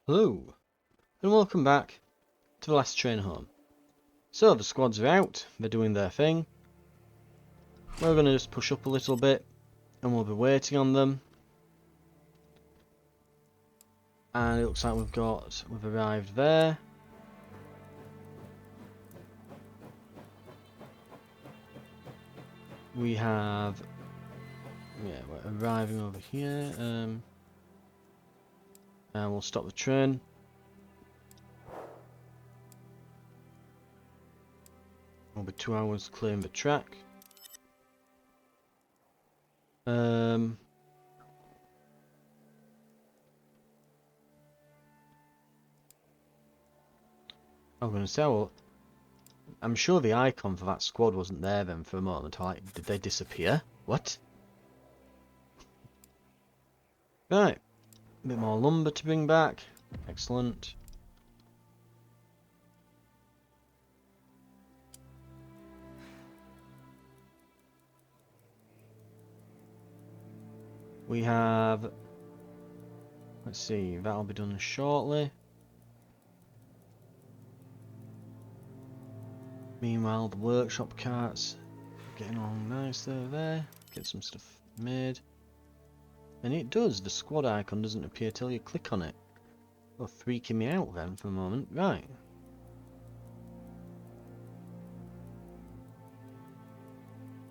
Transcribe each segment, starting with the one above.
Hello, and welcome back to the last train home. So the squads are out, they're doing their thing. We're going to just push up a little bit, and we'll be waiting on them. And it looks like we've arrived there. We have, yeah, we're arriving over here. And we'll stop the train. It'll be 2 hours clearing the track. I'm going to say, well, I'm sure the icon for that squad wasn't there then for a moment. Like, did they disappear? What? Right, a bit more lumber to bring back. Excellent. We have, let's see, that'll be done shortly. Meanwhile, the workshop carts getting along nice over there. Get some stuff made. And it does, the squad icon doesn't appear till you click on it. Oh, freaking me out then for a moment. Right.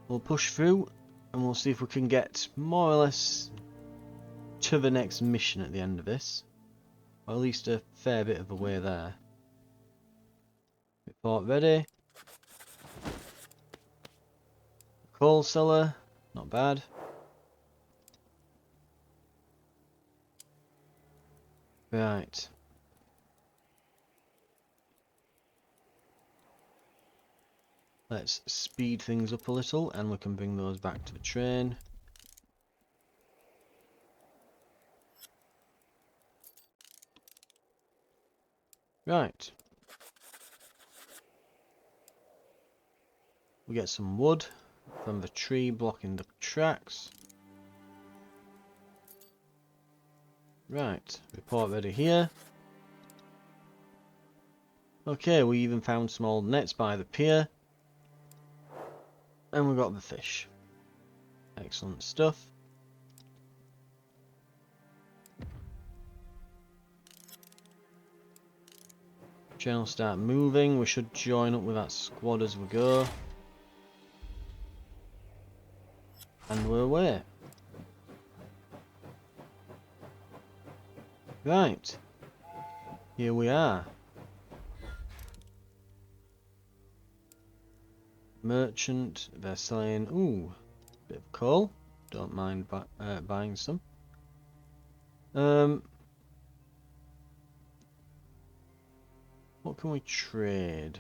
We'll push through and we'll see if we can get more or less to the next mission at the end of this. Or at least a fair bit of the way there. Report ready. Coal cellar, not bad. Right. Let's speed things up a little and we can bring those back to the train. Right. We get some wood from the tree blocking the tracks. Right, report ready here. Okay, we even found some old nets by the pier. And we got the fish. Excellent stuff. Train will start moving. We should join up with that squad as we go. And we're away. Right. Here we are. Merchant, they're selling, ooh, bit of coal. Don't mind buying some. What can we trade?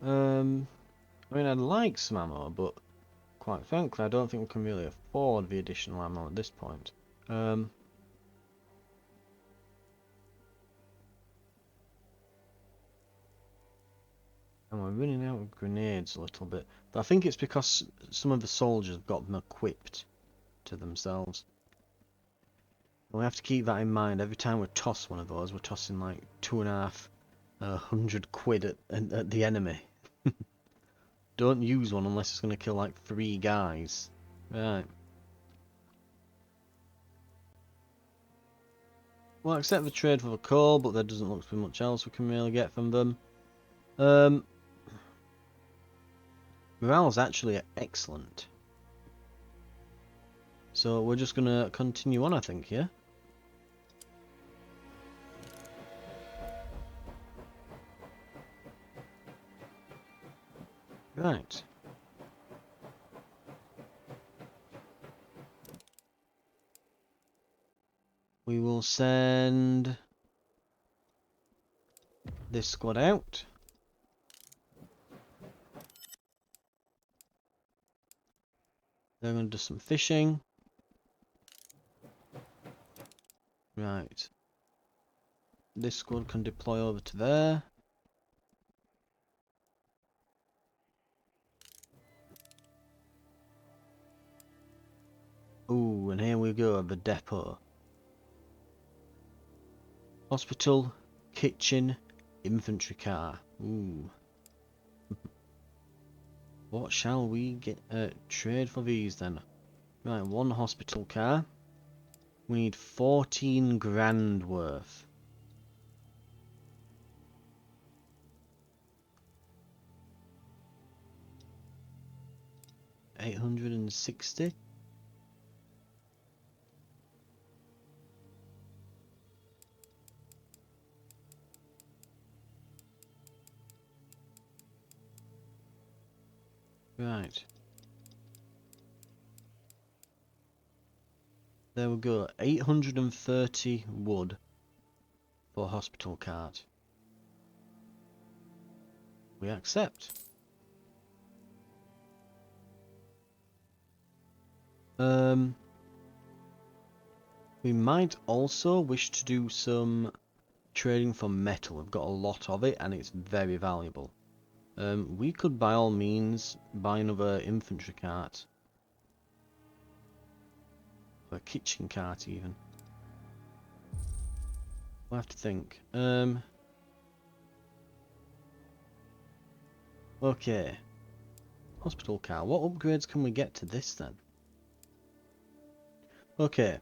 I mean, I'd like some ammo, but quite frankly, I don't think we can really afford the additional ammo at this point. And we're running out of grenades a little bit. But I think it's because some of the soldiers have got them equipped to themselves. And we have to keep that in mind. Every time we toss one of those, we're tossing like 250 quid at the enemy. Don't use one unless it's going to kill like 3 guys. Right. We'll accept the trade for the coal, but there doesn't look to be much else we can really get from them. Morale's actually excellent. So we're just going to continue on, I think, here. Right. We will send this squad out. They're going to do some fishing. Right. This squad can deploy over to there. Ooh, and here we go, the depot. Hospital, kitchen, infantry car. Ooh. What shall we get trade for these then? Right, one hospital car. We need 14 grand worth. $860. Right. There we go. 830 wood for a hospital cart. We accept. We might also wish to do some trading for metal. We've got a lot of it and it's very valuable. We could by all means buy another infantry cart. Or a kitchen cart even. We'll have to think. Okay. Hospital car. What upgrades can we get to this then? Okay.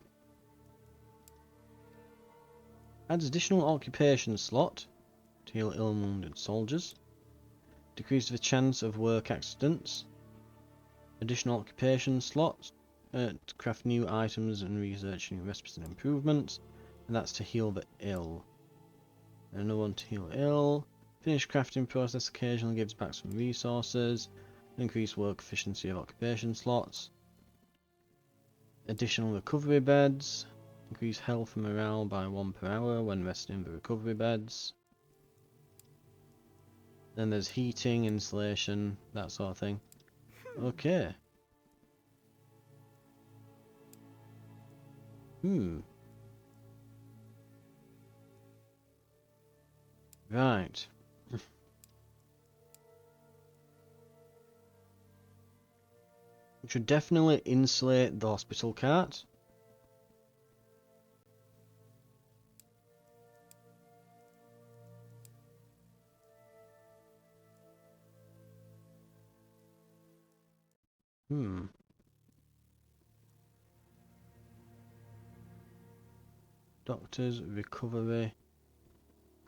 Adds additional occupation slot to heal ill and wounded soldiers. Decrease the chance of work accidents. Additional occupation slots to craft new items and research new recipes and improvements. And that's to heal the ill. Another one to heal ill. Finish crafting process occasionally gives back some resources. Increase work efficiency of occupation slots. Additional recovery beds. Increase health and morale by 1 per hour when resting in the recovery beds. Then there's heating, insulation, that sort of thing. Okay. Right. We should definitely insulate the hospital cart. Doctors, recovery,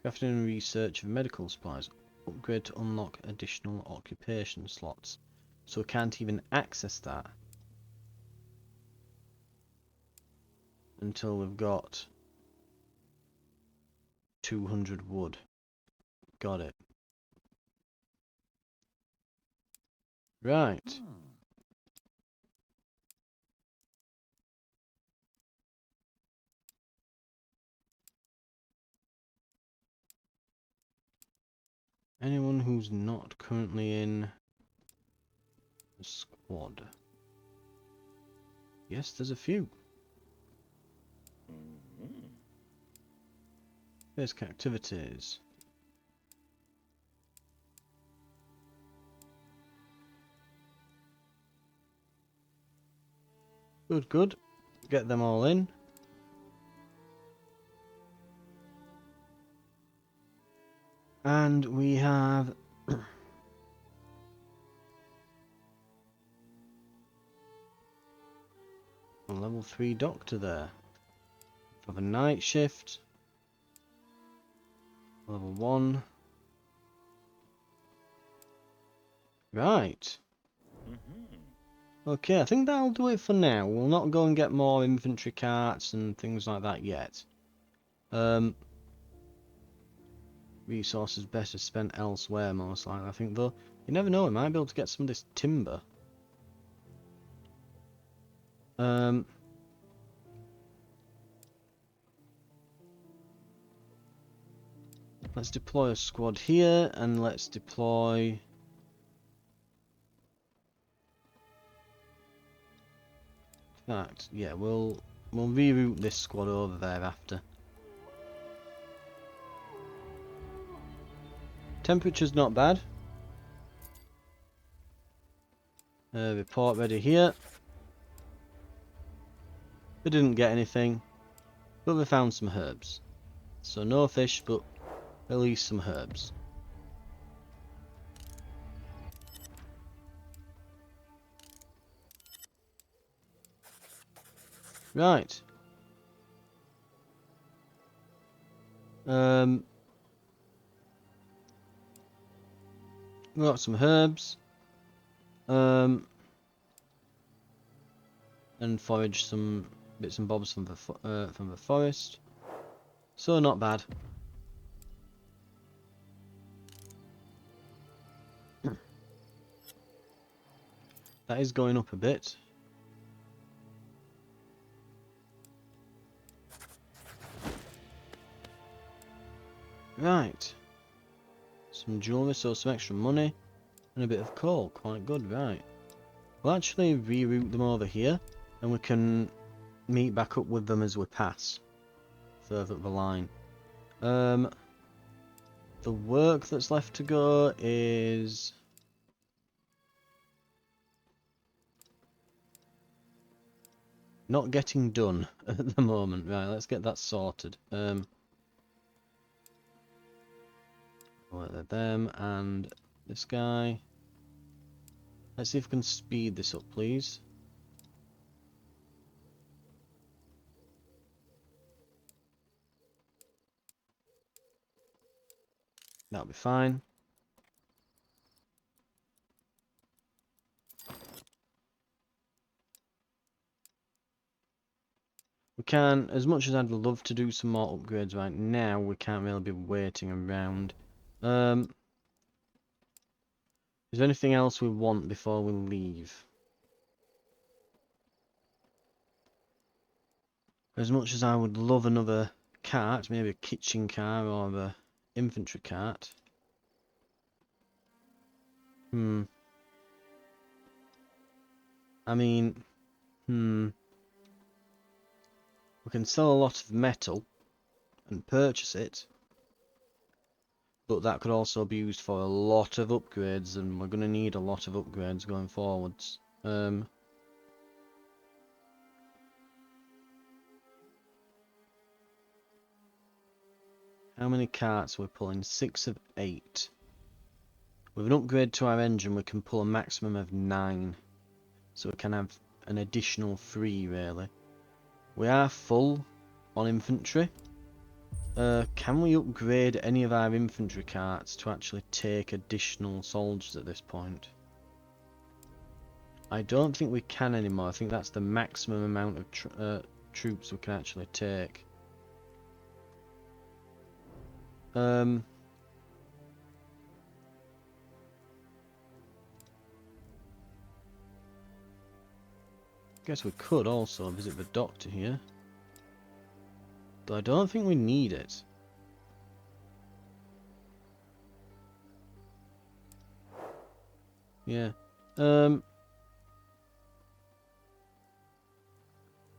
crafting and research of medical supplies. Upgrade to unlock additional occupation slots. So we can't even access that until we've got 200 wood. Got it. Right. Anyone who's not currently in the squad. Yes, there's a few. Basic activities. Good, good. Get them all in. And we have a level 3 doctor there. For the night shift. Level 1. Right. Okay, I think that'll do it for now. We'll not go and get more infantry carts and things like that yet. Resources better spent elsewhere, most likely. I think, though, you never know, we might be able to get some of this timber. Let's deploy a squad here, and let's deploy... In fact, yeah, we'll reroute this squad over there after. Temperature's not bad. Report ready here. We didn't get anything, but we found some herbs. So no fish, but at least some herbs. Right. We got some herbs. And forage some bits and bobs from the forest. So not bad. That is going up a bit. Right. Some jewellery, so some extra money. And a bit of coal. Quite good, right. We'll actually reroute them over here. And we can meet back up with them as we pass. Further up the line. The work that's left to go is... not getting done at the moment. Right, let's get that sorted. Them and this guy. Let's see if we can speed this up, please. That'll be fine. We can, as much as I'd love to do some more upgrades right now, we can't really be waiting around. Is there anything else we want before we leave? As much as I would love another cart, maybe a kitchen car or a infantry cart. I mean, we can sell a lot of metal and purchase it, but that could also be used for a lot of upgrades, and we're going to need a lot of upgrades going forwards. How many carts we're pulling? 6 of 8. With an upgrade to our engine, we can pull a maximum of 9. So we can have an additional 3, really. We are full on infantry. Can we upgrade any of our infantry carts to actually take additional soldiers at this point? I don't think we can anymore. I think that's the maximum amount of troops we can actually take. Guess we could also visit the doctor here. Though I don't think we need it. Yeah.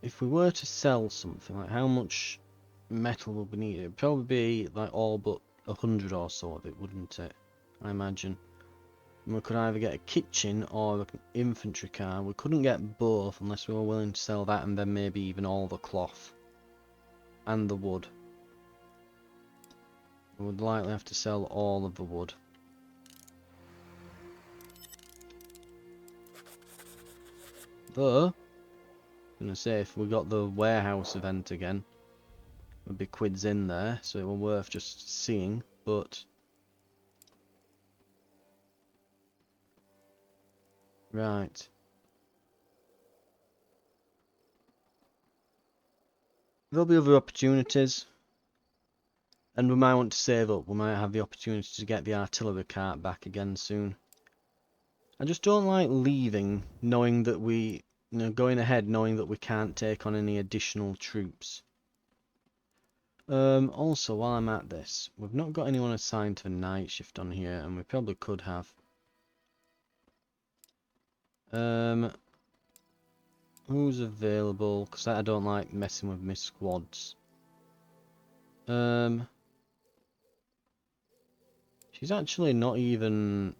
If we were to sell something, like how much metal would we need? It'd probably be like all but 100 or so of it, wouldn't it? I imagine. And we could either get a kitchen or an infantry car. We couldn't get both unless we were willing to sell that and then maybe even all the cloth. And the wood. We would likely have to sell all of the wood. Though, I'm gonna say if we got the warehouse event again, there'd be quids in there, so it were worth just seeing, but... Right. There'll be other opportunities. And we might want to save up. We might have the opportunity to get the artillery cart back again soon. I just don't like leaving knowing that we... going ahead knowing that we can't take on any additional troops. Also, while I'm at this, we've not got anyone assigned to a night shift on here, and we probably could have. Who's available? Because I don't like messing with my squads. She's actually not even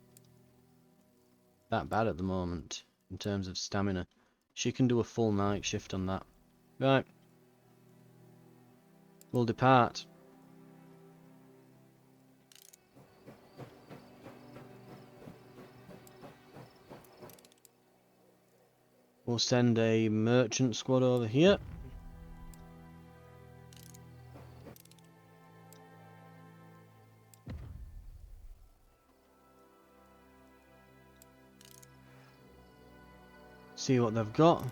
that bad at the moment in terms of stamina. She can do a full night shift on that. Right. We'll depart. We'll send a merchant squad over here. See what they've got.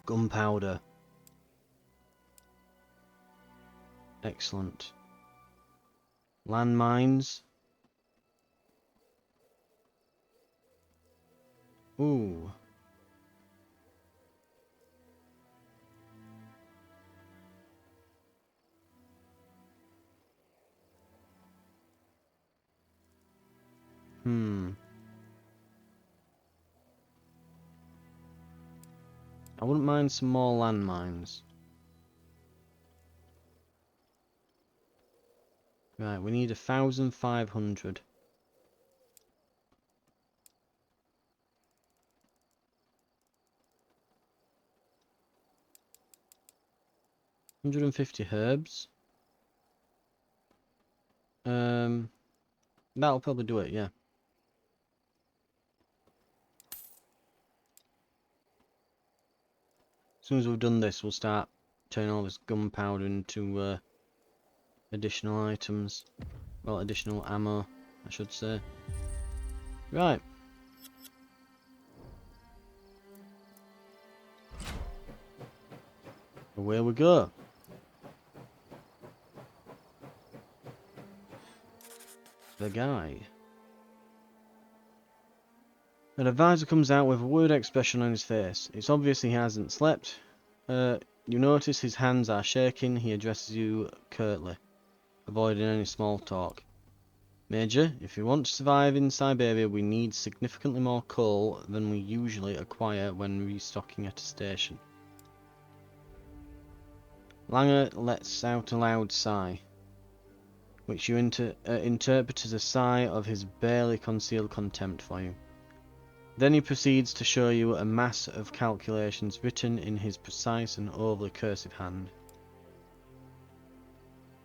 Gunpowder. Excellent. Landmines. Ooh. I wouldn't mind some more landmines. Right, we need 1,500. $150 herbs. That'll probably do it, yeah. As soon as we've done this, we'll start turning all this gunpowder into additional items. Well, additional ammo, I should say. Right. Away we go. The guy. An advisor comes out with a worried expression on his face. It's obvious he hasn't slept. You notice his hands are shaking. He addresses you curtly, avoiding any small talk. Major, if we want to survive in Siberia, we need significantly more coal than we usually acquire when restocking at a station. Langer lets out a loud sigh, which you interpret as a sigh of his barely concealed contempt for you. Then he proceeds to show you a mass of calculations written in his precise and overly cursive hand.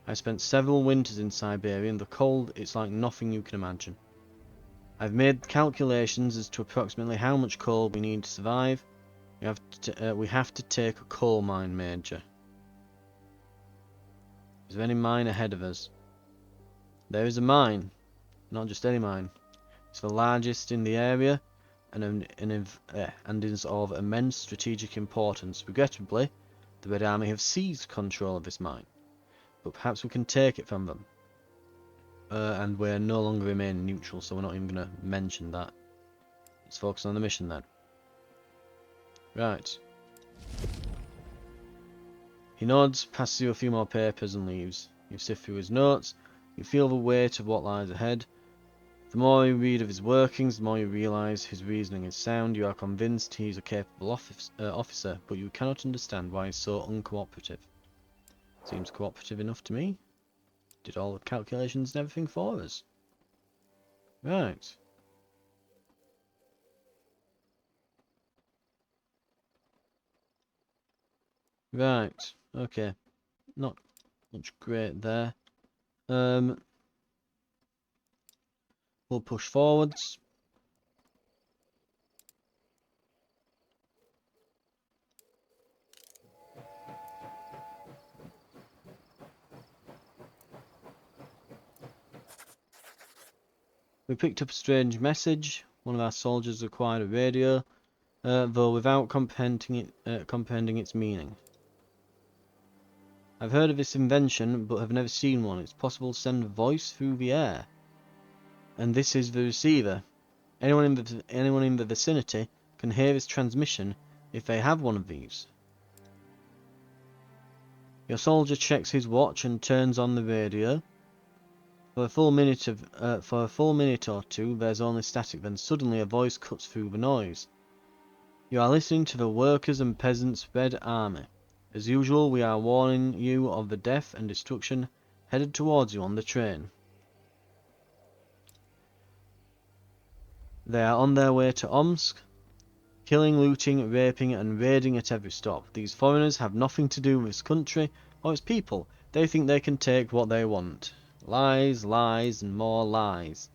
I spent several winters in Siberia, and the cold, it's like nothing you can imagine. I've made calculations as to approximately how much coal we need to survive. We have to take a coal mine, Major. Is there any mine ahead of us? There is a mine, not just any mine. It's the largest in the area, and is of immense strategic importance. Regrettably, the Red Army have seized control of this mine, but perhaps we can take it from them. And we're no longer remaining neutral, so we're not even going to mention that. Let's focus on the mission then. Right. He nods, passes you a few more papers and leaves. You sift through his notes. You feel the weight of what lies ahead. The more you read of his workings, the more you realise his reasoning is sound. You are convinced he is a capable officer, but you cannot understand why he is so uncooperative. Seems cooperative enough to me. Did all the calculations and everything for us. Right. Right. Okay. Not much great there. We'll push forwards. We picked up a strange message. One of our soldiers acquired a radio, though without comprehending its meaning. I've heard of this invention, but have never seen one. It's possible to send a voice through the air. And this is the receiver. Anyone in the vicinity can hear this transmission if they have one of these. Your soldier checks his watch and turns on the radio. For a full minute or two, there's only static. Then suddenly a voice cuts through the noise. You are listening to the Workers' and Peasants' Red Army. As usual, we are warning you of the death and destruction headed towards you on the train. They are on their way to Omsk, killing, looting, raping and raiding at every stop. These foreigners have nothing to do with this country or its people. They think they can take what they want. Lies, lies and more lies.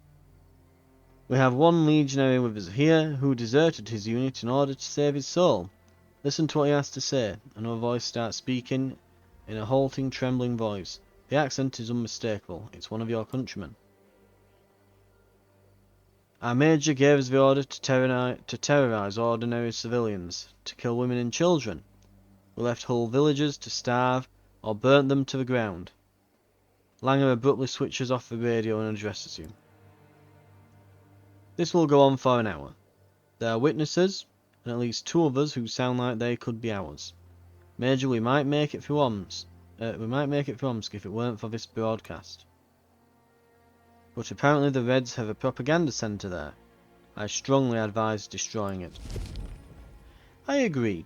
We have one legionary with us here who deserted his unit in order to save his soul. Listen to what he has to say. Another voice starts speaking in a halting, trembling voice. The accent is unmistakable. It's one of your countrymen. Our major gave us the order to terrorize ordinary civilians, to kill women and children. We left whole villages to starve or burnt them to the ground. Langer abruptly switches off the radio and addresses you. This will go on for an hour. There are witnesses, and at least 2 of us who sound like they could be ours. Major, we might make it through Omsk. If it weren't for this broadcast. But apparently the Reds have a propaganda centre there. I strongly advise destroying it. I agree.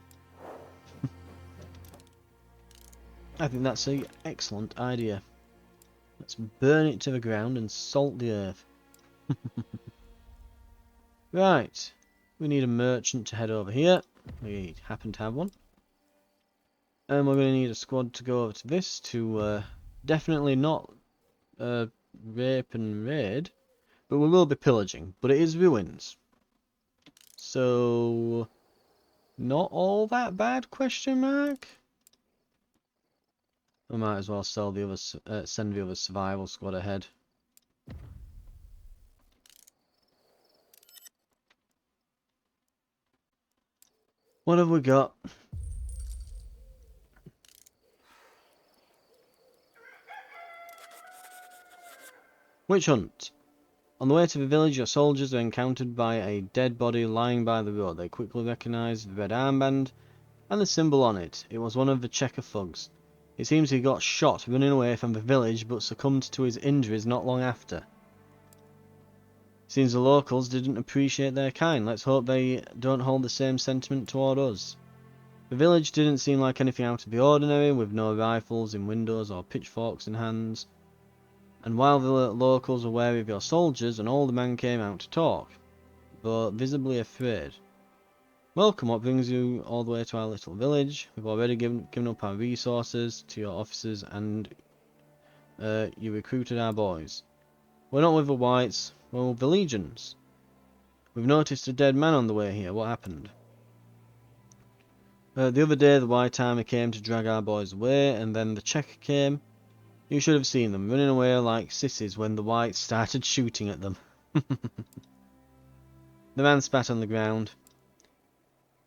I think that's an excellent idea. Let's burn it to the ground and salt the earth. Right. We need a merchant to head over here. We happen to have one. And we're going to need a squad to go over to this to definitely not rape and raid. But we will be pillaging. But it is ruins. So not all that bad, question mark? We might as well send the other survival squad ahead. What have we got? Witch hunt. On the way to the village, your soldiers are encountered by a dead body lying by the road. They quickly recognize the red armband and the symbol on it. It was one of the Checker thugs. It seems he got shot running away from the village but succumbed to his injuries not long after. Seems the locals didn't appreciate their kind. Let's hope they don't hold the same sentiment toward us. The village didn't seem like anything out of the ordinary, with no rifles in windows or pitchforks in hands. And while the locals were wary of your soldiers, an older man came out to talk, but visibly afraid. Welcome, what brings you all the way to our little village? We've already given up our resources to your officers and you recruited our boys. We're not with the whites, we're with the legions. We've noticed a dead man on the way here. What happened? The other day the white army came to drag our boys away, and then the checker came. You should have seen them running away like sissies when the whites started shooting at them. The man spat on the ground.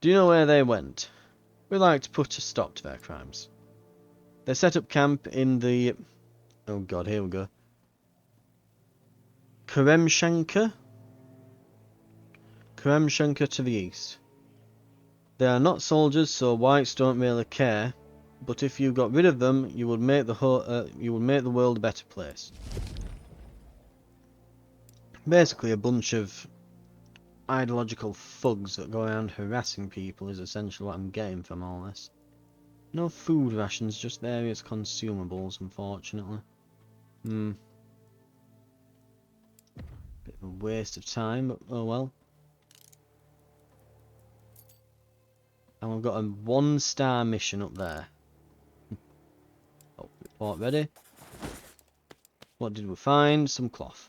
Do you know where they went? We'd like to put a stop to their crimes. They set up camp in the... Oh god, here we go. Karemshanka to the east. They are not soldiers, so whites don't really care. But if you got rid of them, you would make the world a better place. Basically, a bunch of ideological thugs that go around harassing people is essentially what I'm getting from all this. No food rations, just various consumables, unfortunately. Bit of a waste of time, but oh well. And we've got a 1-star mission up there. Oh, report ready. What did we find? Some cloth.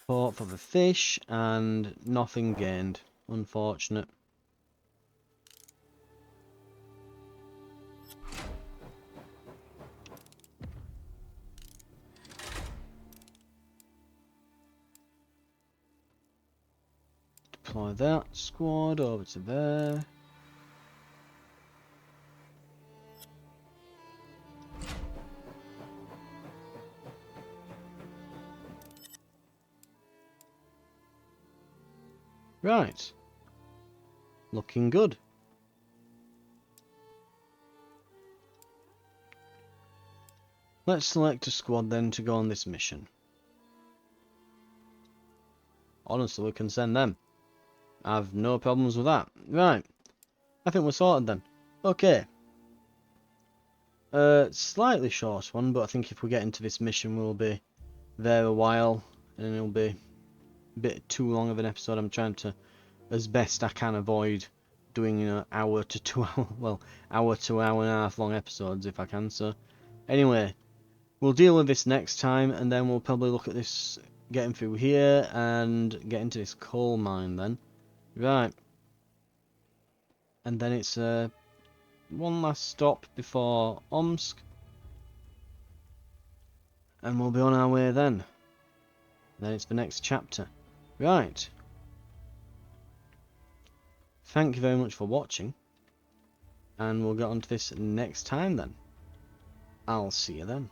Report for the fish and nothing gained. Unfortunate. Deploy that squad over to there. Right. Looking good. Let's select a squad then to go on this mission. Honestly, we can send them. I've no problems with that. Right. I think we're sorted then. Okay. Slightly short one, but I think if we get into this mission, we'll be there a while, and it'll be a bit too long of an episode. I'm trying to, as best I can, avoid doing, you know, hour to 2 hour, well, hour to hour and a half long episodes if I can. So, anyway, we'll deal with this next time, and then we'll probably look at this, getting through here, and get into this coal mine then. Right. And then it's one last stop before Omsk, and we'll be on our way then. Then it's the next chapter. Right. Thank you very much for watching, and we'll get on to this next time then. I'll see you then.